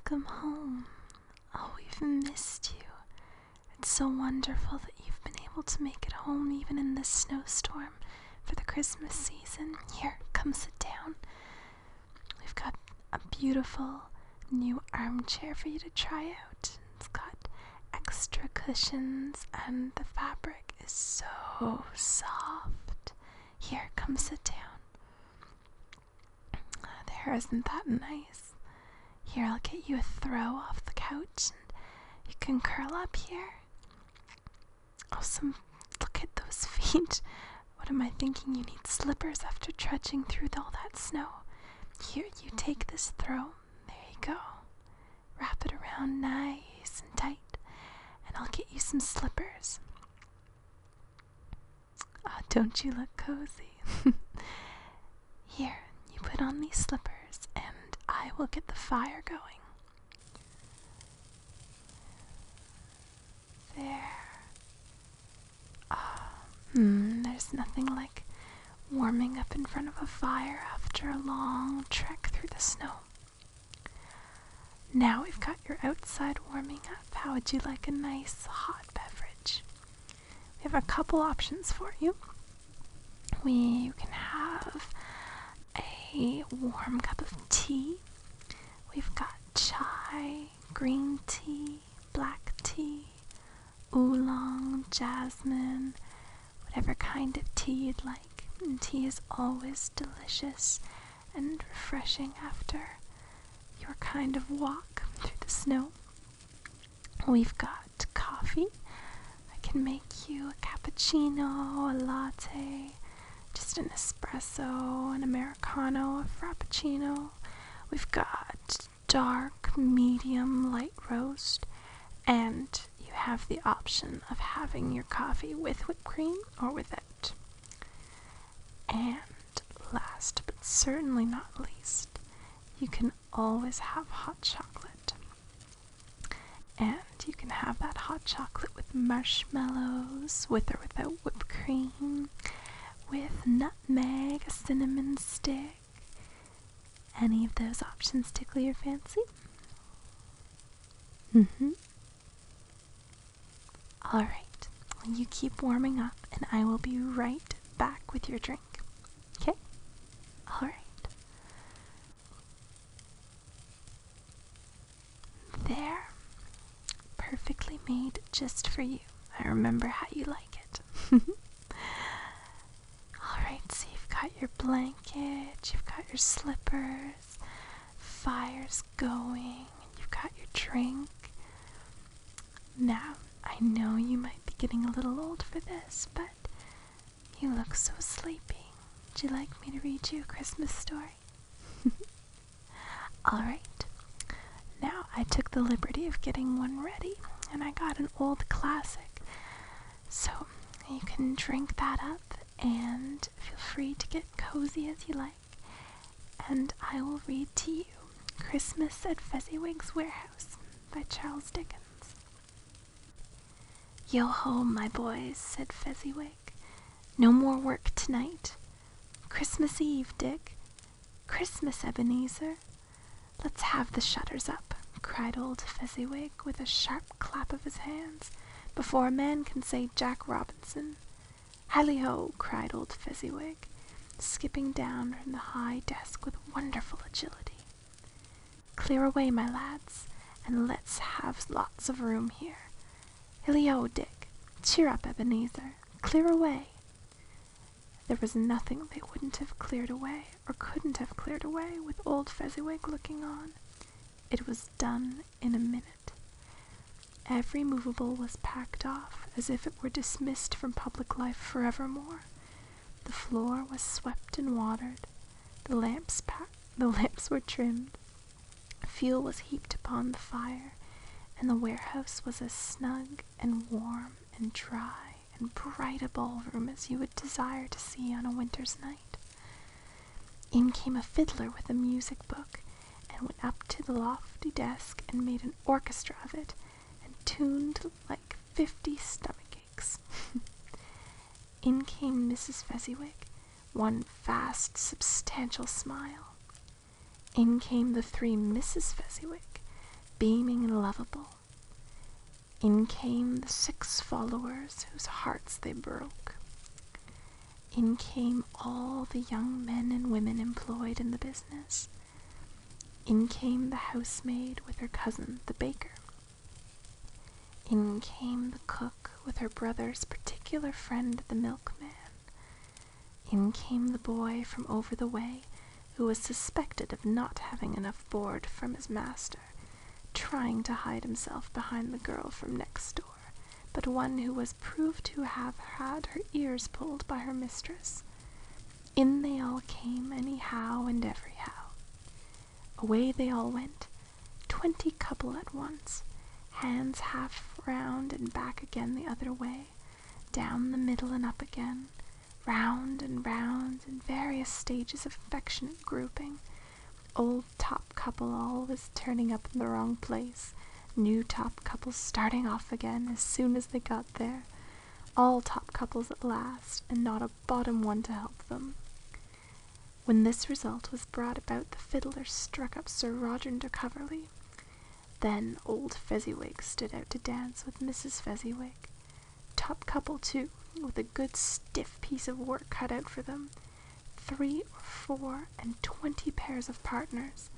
Welcome home. Oh, we've missed you. It's so wonderful that you've been able to make it home even in this snowstorm for the Christmas season. Here, come sit down. We've got a beautiful new armchair for you to try out. It's got extra cushions and the fabric is so soft. Here, come sit down. There, isn't that nice? Here, I'll get you a throw off the couch and you can curl up here. Awesome. Look at those feet. What am I thinking? You need slippers after trudging through all that snow. Here, you take this throw. There you go. Wrap it around nice and tight, and I'll get you some slippers. Oh, don't you look cozy? Here, you put on these slippers, and I will get the fire going. There. There's nothing like warming up in front of a fire after a long trek through the snow. Now we've got your outside warming up. How would you like a nice hot beverage? We have a couple options for you. You can have a warm cup of tea. We've got chai, green tea, black tea, oolong, jasmine, whatever kind of tea you'd like. And tea is always delicious and refreshing after your kind of walk through the snow. We've got coffee. I can make you a cappuccino, a latte, just an espresso, an Americano, a frappuccino. We've got dark, medium, light roast, and you have the option of having your coffee with whipped cream or without. And last but certainly not least, you can always have hot chocolate. And you can have that hot chocolate with marshmallows, with or without whipped cream, with nutmeg, a cinnamon stick. Any of those options tickle your fancy? Alright, you keep warming up and I will be right back with your drink. Okay? Alright. There. Perfectly made just for you. I remember how you like it. Alright, so you've got your blanket, you've got your slippers, fire's going, and you've got your drink. Now, I know you might be getting a little old for this, but you look so sleepy. Would you like me to read you a Christmas story? Alright. Now, I took the liberty of getting one ready, and I got an old classic. So, you can drink that up, and feel free to get cozy as you like. And I will read to you Christmas at Fezziwig's Warehouse by Charles Dickens. Yo ho, my boys, said Fezziwig. No more work tonight. Christmas Eve, Dick. Christmas, Ebenezer. Let's have the shutters up, cried old Fezziwig with a sharp clap of his hands, before a man can say Jack Robinson. Hally-ho, cried old Fezziwig, skipping down from the high desk with wonderful agility. Clear away, my lads, and let's have lots of room here. Hilly-ho, Dick. Cheer up, Ebenezer. Clear away. There was nothing they wouldn't have cleared away, or couldn't have cleared away, with old Fezziwig looking on. It was done in a minute. Every movable was packed off, as if it were dismissed from public life forevermore. The floor was swept and watered. The lamps were trimmed. Fuel was heaped upon the fire, and the warehouse was as snug and warm and dry and bright a ballroom as you would desire to see on a winter's night. In came a fiddler with a music book, and went up to the lofty desk and made an orchestra of it, and tuned like 50 stomachaches. In came Mrs. Fezziwig, one vast, substantial smile. In came the three Mrs. Fezziwig, beaming and lovable. In came the 6 followers whose hearts they broke. In came all the young men and women employed in the business. In came the housemaid with her cousin, the baker. In came the cook with her brother's particular friend, the milkman. In came the boy from over the way, who was suspected of not having enough board from his master, trying to hide himself behind the girl from next door, but one who was proved to have had her ears pulled by her mistress. In they all came, anyhow and everyhow. Away they all went, 20 couple at once, hands half round and back again the other way, down the middle and up again, round and round in various stages of affectionate grouping. Old top couple always turning up in the wrong place, new top couples starting off again as soon as they got there, all top couples at last, and not a bottom one to help them. When this result was brought about, the fiddler struck up Sir Roger de Coverley. Then old Fezziwig stood out to dance with Mrs. Fezziwig. Top couple, too, with a good stiff piece of work cut out for them. 3 or 4 and 20 pairs of partners,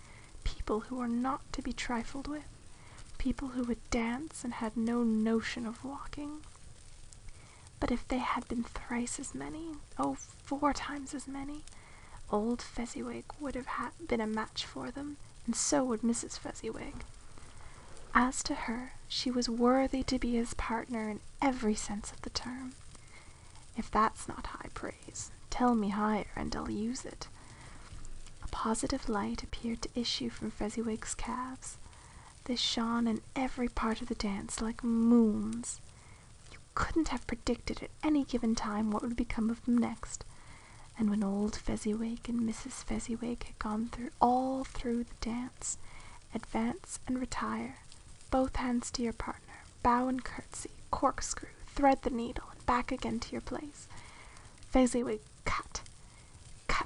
people who were not to be trifled with, people who would dance and had no notion of walking. But if they had been thrice as many, 4 times as many, old Fezziwig would have been a match for them, and so would Mrs. Fezziwig. As to her, she was worthy to be his partner in every sense of the term. If that's not high praise, tell me higher, and I'll use it. A positive light appeared to issue from Fezziwig's calves. They shone in every part of the dance like moons. You couldn't have predicted at any given time what would become of them next. And when old Fezziwig and Mrs. Fezziwig had gone all through the dance, advance and retire, both hands to your partner, bow and curtsy, corkscrew, thread the needle, and back again to your place, Fezziwig cut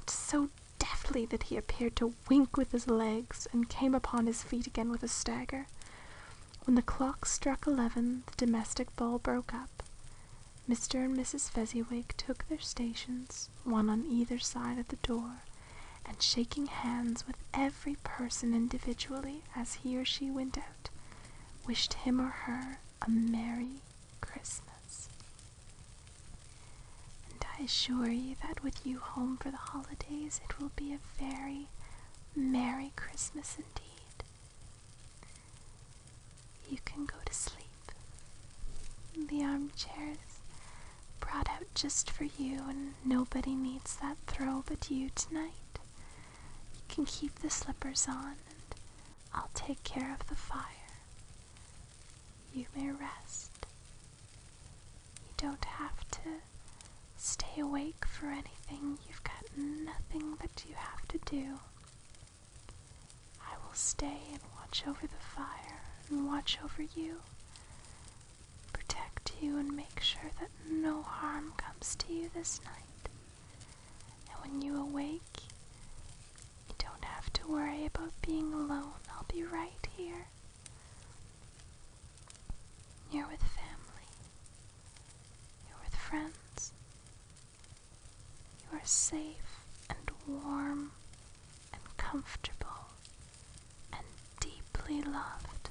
so deftly that he appeared to wink with his legs, and came upon his feet again with a stagger. When the clock struck 11, the domestic ball broke up. Mr. and Mrs. Fezziwig took their stations, one on either side of the door, and shaking hands with every person individually as he or she went out, wished him or her a Merry Christmas. And I assure you that with you home for the holidays, it will be a very Merry Christmas indeed. You can go to sleep. The armchair is brought out just for you, and nobody needs that throw but you tonight. You can keep the slippers on, and I'll take care of the fire. You may rest. You don't have to stay awake for anything. You've got nothing that you have to do. I will stay and watch over the fire and watch over you, protect you and make sure that no harm comes to you this night. And when you awake, you don't have to worry about being alone. I'll be right here. You're with family. You're with friends. You are safe and warm and comfortable and deeply loved.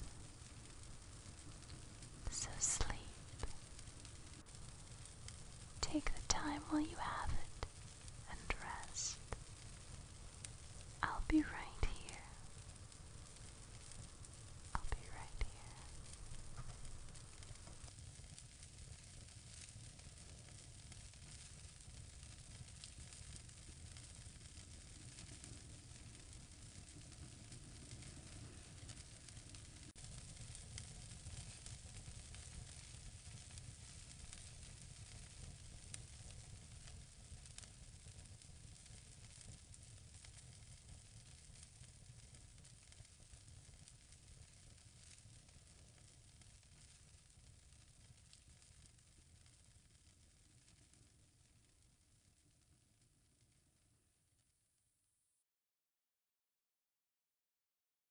So sleep. Take the time while you have.